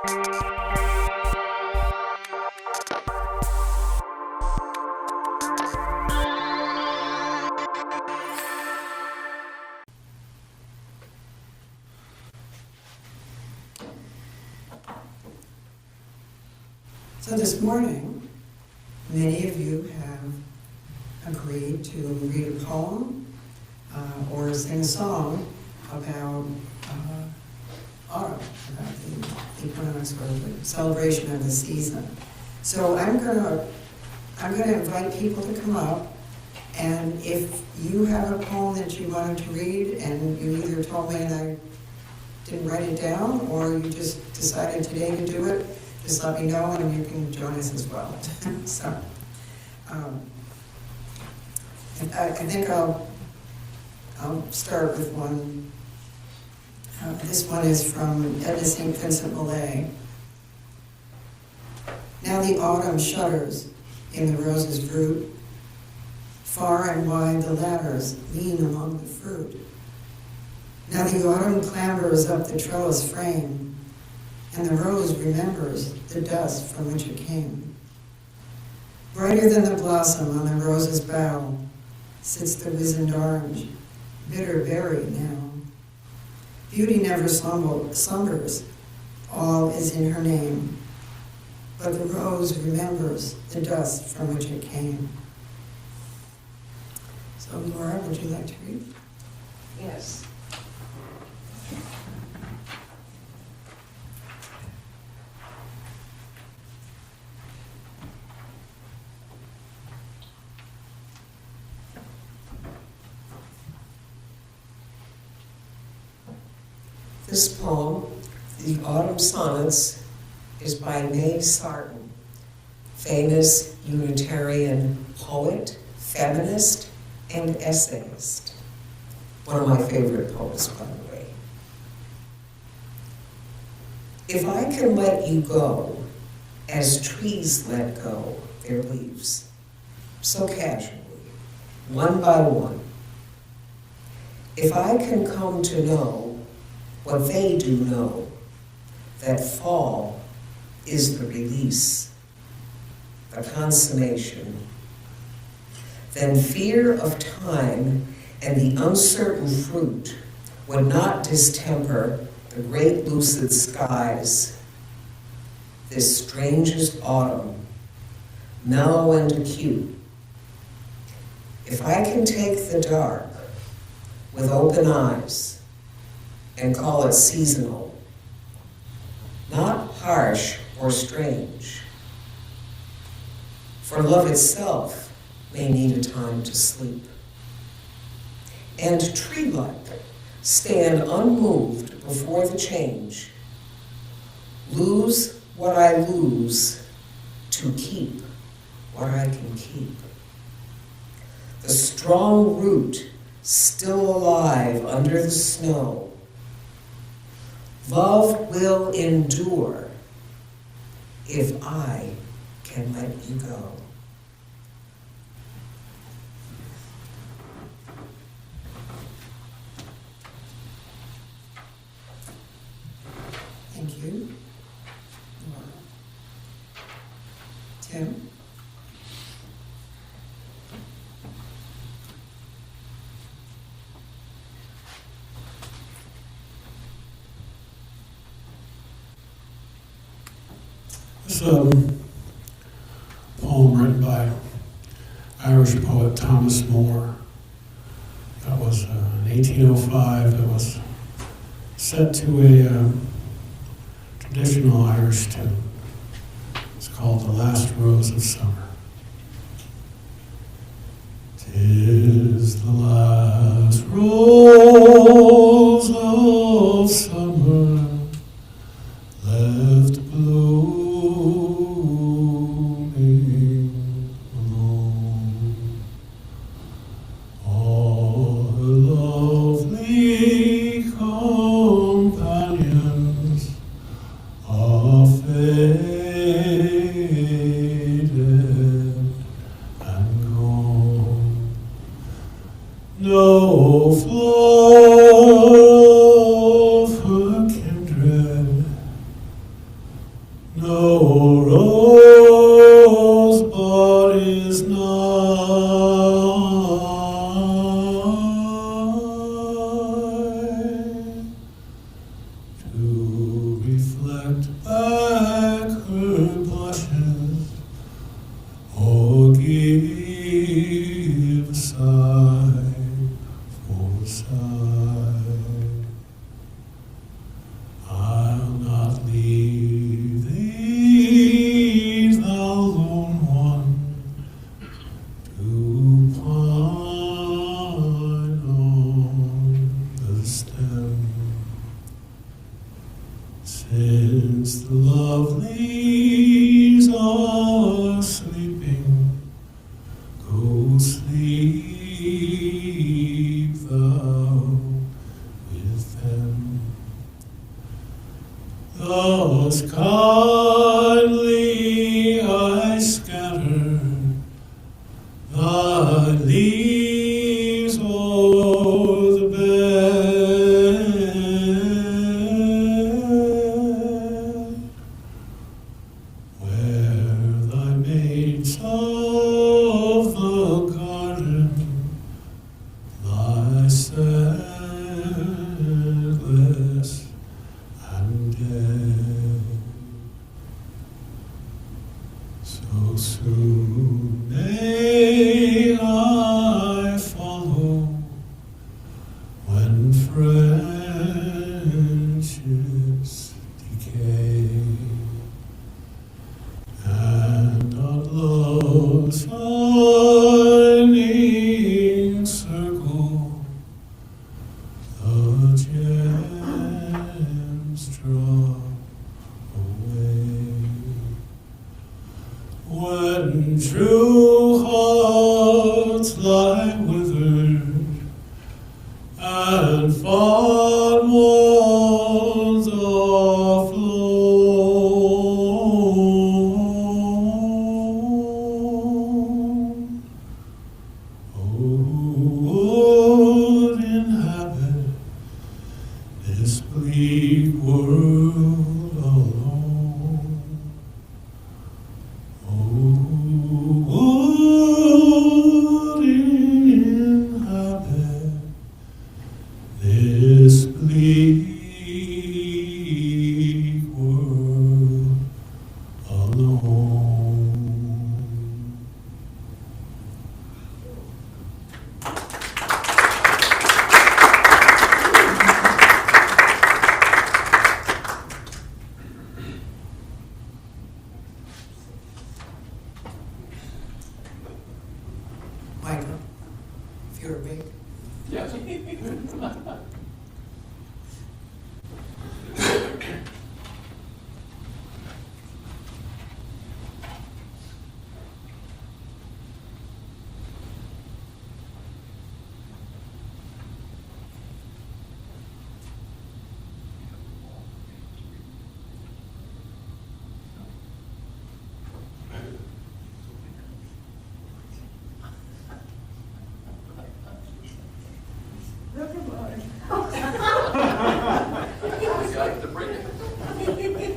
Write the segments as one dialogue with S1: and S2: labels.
S1: So this morning, many of you have agreed to read a poem or sing a song about autumn, about the equinox or the celebration of the season. So I'm gonna invite people to come up, and if you have a poem that you wanted to read and you either told me and I didn't write it down, or you just decided today to do it, just let me know and you can join us as well. So, I think I'll start with one. This one is from Edna St. Vincent Millay. Now the autumn shudders in the rose's root. Far and wide the ladders lean among the fruit. Now the autumn clambers up the trellis frame, and the rose remembers the dust from which it came. Brighter than the blossom on the rose's bough sits the wizened orange, bitter berry now. Beauty never slumbers, all is in her name, but the rose remembers the dust from which it came. So Laura, would you like to read?
S2: Yes. This poem, The Autumn Sonnets, is by May Sarton, famous Unitarian poet, feminist, and essayist. One of my favorite poets, by the way. If I can let you go, as trees let go their leaves, so casually, one by one, if I can come to know what they do know, that fall is the release, the consummation, then fear of time and the uncertain fruit would not distemper the great lucid skies. This strangest autumn, mellow and acute. If I can take the dark with open eyes and call it seasonal, not harsh or strange, for love itself may need a time to sleep, and tree-like stand unmoved before the change, lose what I lose to keep what I can keep. The strong root still alive under the snow. Love will endure if I can let you go.
S1: Thank you. Tim?
S3: It's a poem written by Irish poet Thomas Moore. That was in 1805. It was set to a traditional Irish tune. It's called The Last Rose of Summer. 'Tis the last rose of summer left blooming alone. All her lovely companions are faded and gone. No flower kept back her blushes or give a sigh for sigh. I'll not leave thee, thou lone one, to pine on the stem. Since the lovelies are sleeping, go sleep thou with them. Thus kindly I scatter thy leaves o'er the bed, where thy maids of the garden lie senseless and dead. So soon may I follow when friendships decay, and on love's shining circle the gems drop away. When true hearts lie withered and fond ones are flown, who would inhabit this bleak world alone? Who would inhabit this bleak world alone?
S1: Michael, if you're awake.
S4: Yes.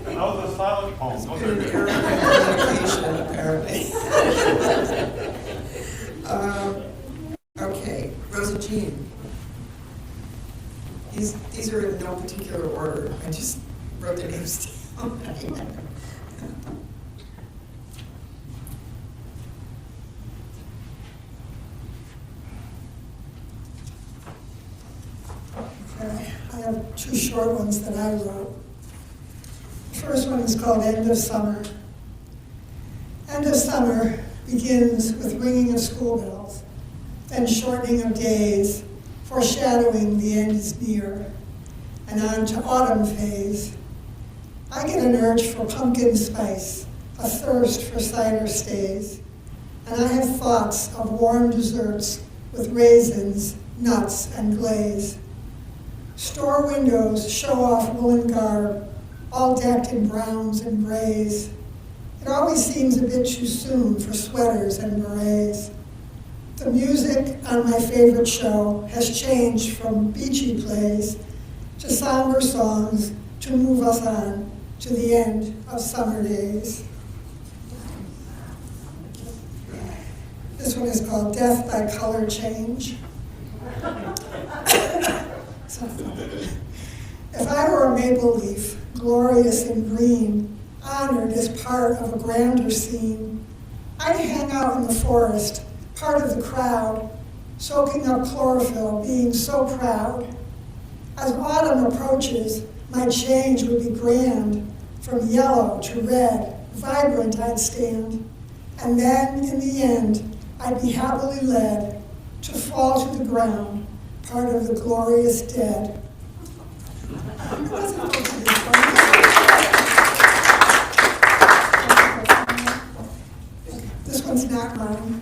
S5: That was a silent poem. Those are good.
S1: Communication, apparently. Okay, Rosa Jean. These are in no particular order. I just wrote their names down.
S6: Okay, I have two short ones that I wrote. The first one is called End of Summer. End of summer begins with ringing of school bells, then shortening of days, foreshadowing the end is near, and on to autumn phase. I get an urge for pumpkin spice, a thirst for cider stays, and I have thoughts of warm desserts with raisins, nuts, and glaze. Store windows show off woolen garb, all decked in browns and grays. It always seems a bit too soon for sweaters and berets. The music on my favorite show has changed from beachy plays to somber songs to move us on to the end of summer days. This one is called Death by Color Change. If I were a maple leaf glorious in green, honored as part of a grander scene. I'd hang out in the forest, part of the crowd, soaking up chlorophyll, being so proud. As autumn approaches, my change would be grand, from yellow to red, vibrant I'd stand. And then, in the end, I'd be happily led to fall to the ground, part of the glorious dead. This one's not mine.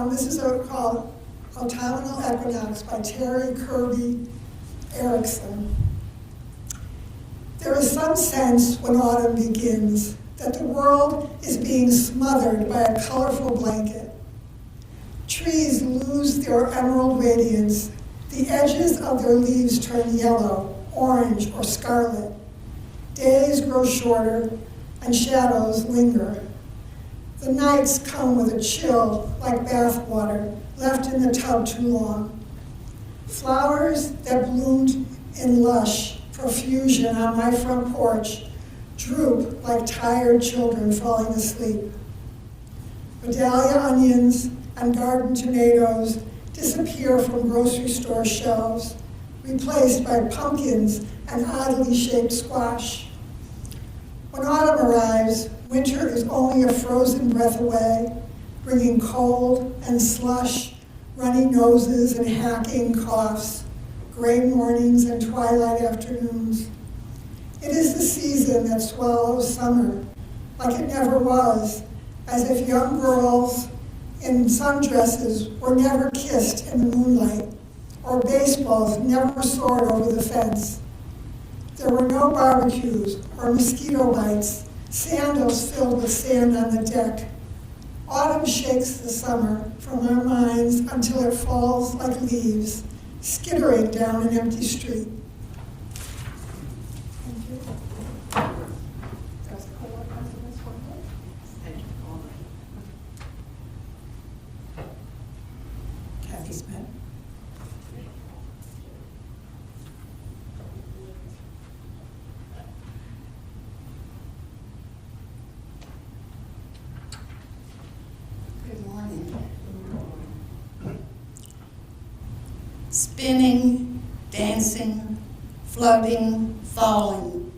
S6: This is called Autumnal Equinox by Terry Kirby Erickson. There is some sense when autumn begins that the world is being smothered by a colorful blanket. Trees lose their emerald radiance. The edges of their leaves turn yellow, orange, or scarlet. Days grow shorter and shadows linger. The nights come with a chill like bath water left in the tub too long. Flowers that bloomed in lush profusion on my front porch droop like tired children falling asleep. Vidalia onions and garden tomatoes disappear from grocery store shelves, replaced by pumpkins and oddly shaped squash. When autumn arrives, winter is only a frozen breath away, bringing cold and slush, runny noses and hacking coughs, gray mornings and twilight afternoons. It is the season that swallows summer, like it never was, as if young girls in sundresses were never kissed in the moonlight, or baseballs never soared over the fence. There were no barbecues or mosquito bites, sandals filled with sand on the deck. Autumn shakes the summer from our minds until it falls like leaves, skittering down an empty street. Thank you.
S1: Kathy Smith.
S4: Good morning. Spinning, dancing, floating, falling,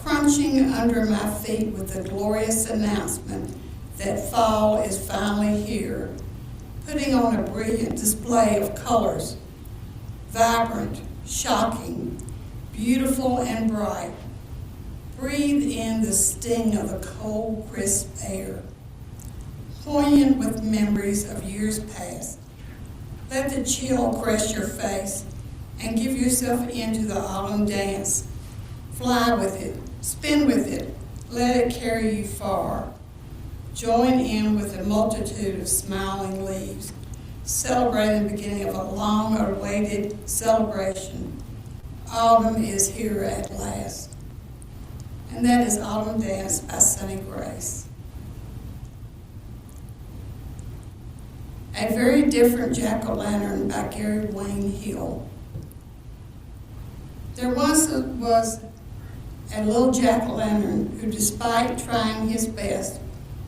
S4: crunching under my feet with the glorious announcement that fall is finally here, putting on a brilliant display of colors, vibrant, shocking, beautiful and bright. Breathe in the sting of the cold, crisp air, poignant with memories of years past. Let the chill caress your face and give yourself into the autumn dance. Fly with it, spin with it, let it carry you far. Join in with the multitude of smiling leaves, celebrating the beginning of a long-awaited celebration. Autumn is here at last. And that is Autumn Dance by Sunny Grace. A Very Different Jack-o'-lantern by Gary Wayne Hill. There once was a little jack-o'-lantern who, despite trying his best,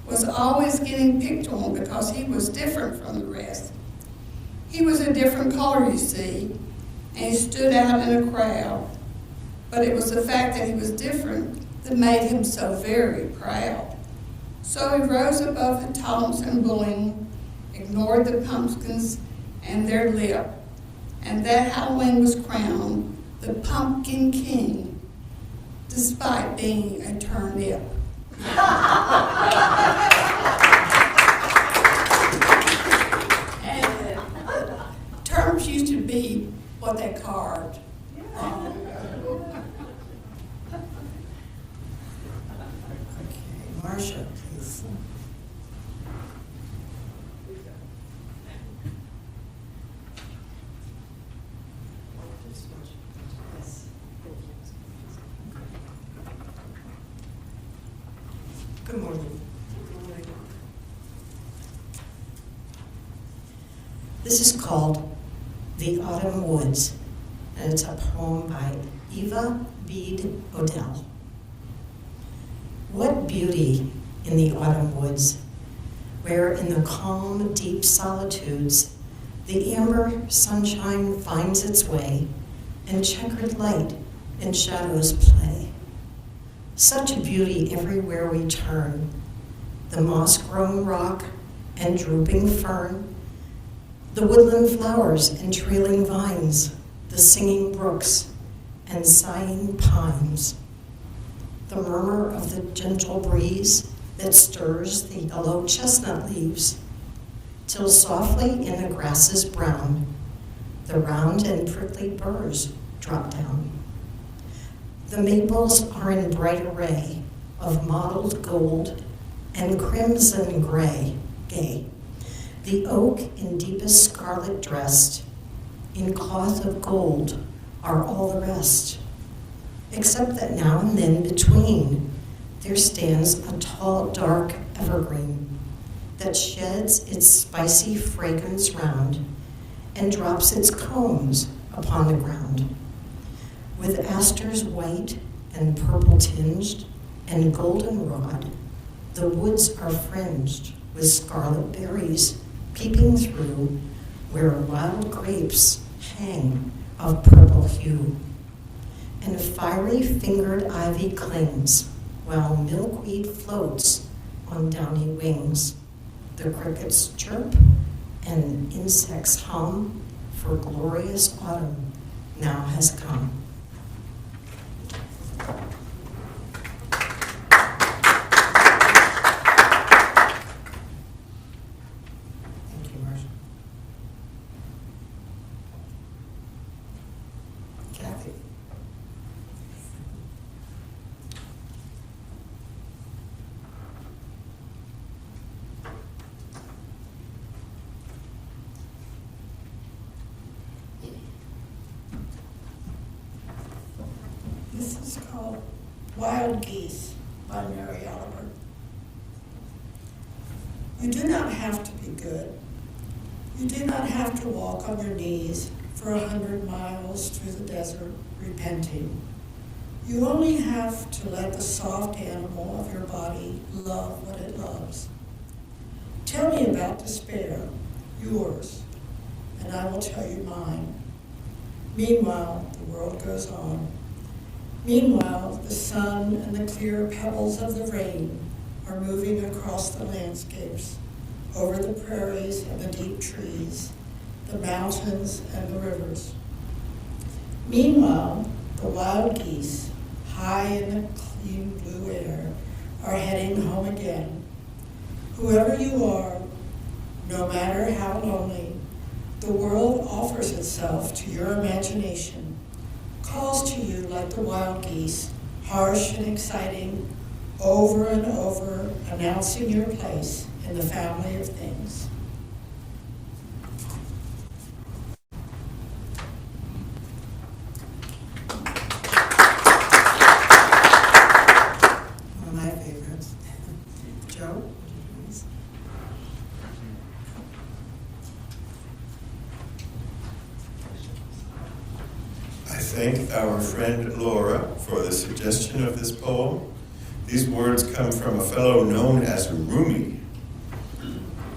S4: was always getting picked on because he was different from the rest. He was a different color, you see, and he stood out in a crowd. But it was the fact that he was different that made him so very proud. So he rose above the taunts and bullying, ignored the pumpkins and their lip, and that Halloween was crowned the Pumpkin King, despite being a turnip. And terms used to be what they carved.
S1: Marcia, please.
S7: Good morning. This is called The Autumn Woods, and it's a poem by Eva Bede Odell. What beauty in the autumn woods, where in the calm, deep solitudes, the amber sunshine finds its way, and checkered light and shadows play. Such beauty everywhere we turn, the moss-grown rock and drooping fern, the woodland flowers and trailing vines, the singing brooks and sighing pines, the murmur of the gentle breeze that stirs the yellow chestnut leaves, till softly in the grasses brown, the round and prickly burrs drop down. The maples are in bright array of mottled gold and crimson gray, gay. The oak in deepest scarlet dressed, in cloth of gold are all the rest, except that now and then between there stands a tall, dark evergreen that sheds its spicy fragrance round and drops its cones upon the ground. With asters white and purple tinged and goldenrod, the woods are fringed with scarlet berries peeping through where wild grapes hang of purple hue. And fiery fingered ivy clings while milkweed floats on downy wings. The crickets chirp and insects hum, for glorious autumn now has come.
S1: Thank you, Marcia. Kathy.
S4: This is called Wild Geese by Mary Oliver. You do not have to be good. You do not have to walk on your knees for 100 miles through the desert repenting. You only have to let the soft animal of your body love what it loves. Tell me about despair, yours, and I will tell you mine. Meanwhile, the world goes on. Meanwhile, the sun and the clear pebbles of the rain are moving across the landscapes, over the prairies and the deep trees, the mountains and the rivers. Meanwhile, the wild geese, high in the clean blue air, are heading home again. Whoever you are, no matter how lonely, the world offers itself to your imagination, calls to you like the wild geese, harsh and exciting, over and over, announcing your place in the family of things.
S1: One of my favorites. Joe, would you please?
S8: I thank our friend Laura for the suggestion of this poem. These words come from a fellow known as Rumi.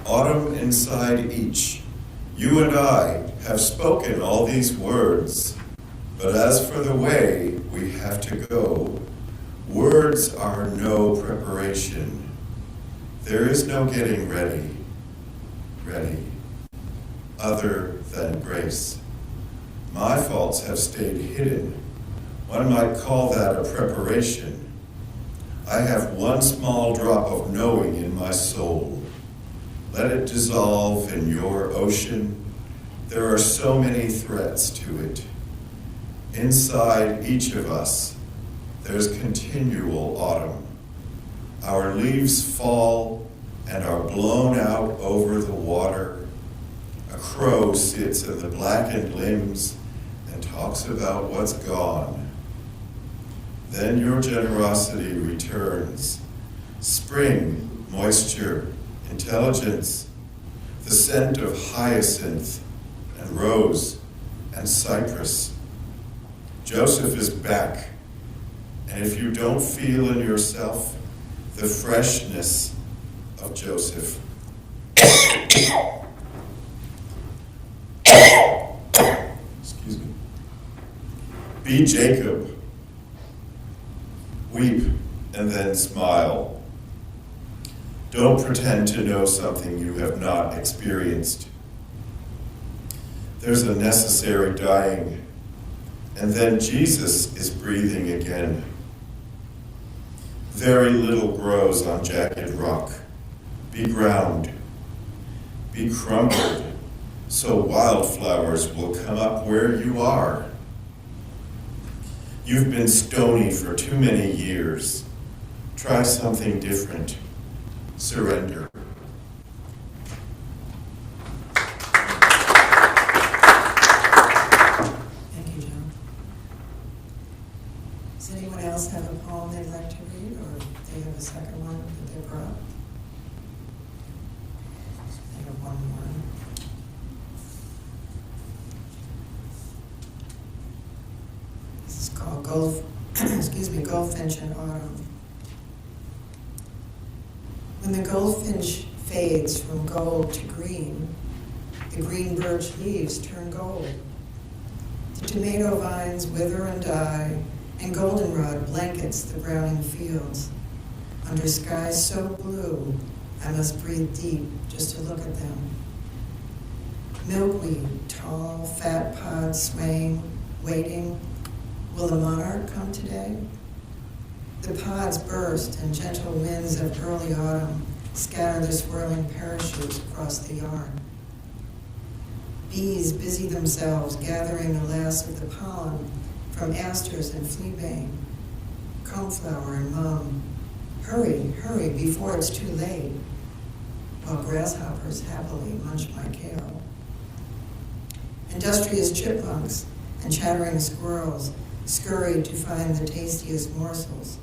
S8: Autumn inside each. You and I have spoken all these words, but as for the way we have to go, words are no preparation. There is no getting ready, other than grace. My faults have stayed hidden. One might call that a preparation. I have one small drop of knowing in my soul. Let it dissolve in your ocean. There are so many threats to it. Inside each of us, there's continual autumn. Our leaves fall and are blown out over the water. A crow sits in the blackened limbs and talks about what's gone. Then your generosity returns. Spring, moisture, intelligence, the scent of hyacinth and rose and cypress. Joseph is back. And if you don't feel in yourself the freshness of Joseph, excuse me, be Jacob. Weep and then smile. Don't pretend to know something you have not experienced. There's a necessary dying, and then Jesus is breathing again. Very little grows on jagged rock. Be ground. Be crumbled, so wildflowers will come up where you are. You've been stony for too many years. Try something different. Surrender.
S1: Thank you, John. Does anyone else have a poem they'd like to read, or they have a second one that they brought? I have one more. This is called Goldfinch in Autumn. When the goldfinch fades from gold to green, the green birch leaves turn gold. The tomato vines wither and die, and goldenrod blankets the browning fields. Under skies so blue, I must breathe deep just to look at them. Milkweed, tall, fat pods swaying, waiting. Will the monarch come today? The pods burst, and gentle winds of early autumn scatter their swirling parachutes across the yard. Bees busy themselves gathering the last of the pollen from asters and fleabane, coneflower and mum. Hurry, hurry, before it's too late, while grasshoppers happily munch my kale. Industrious chipmunks and chattering squirrels scurry to find the tastiest morsels,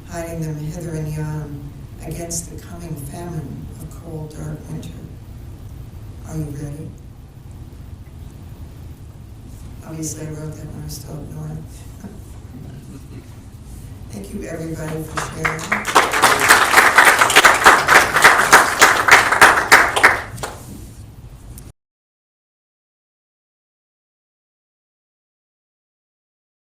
S1: hiding them hither and yon against the coming famine of cold, dark winter. Are you ready? Obviously, I wrote that when I was still up north. Thank you, everybody, for sharing.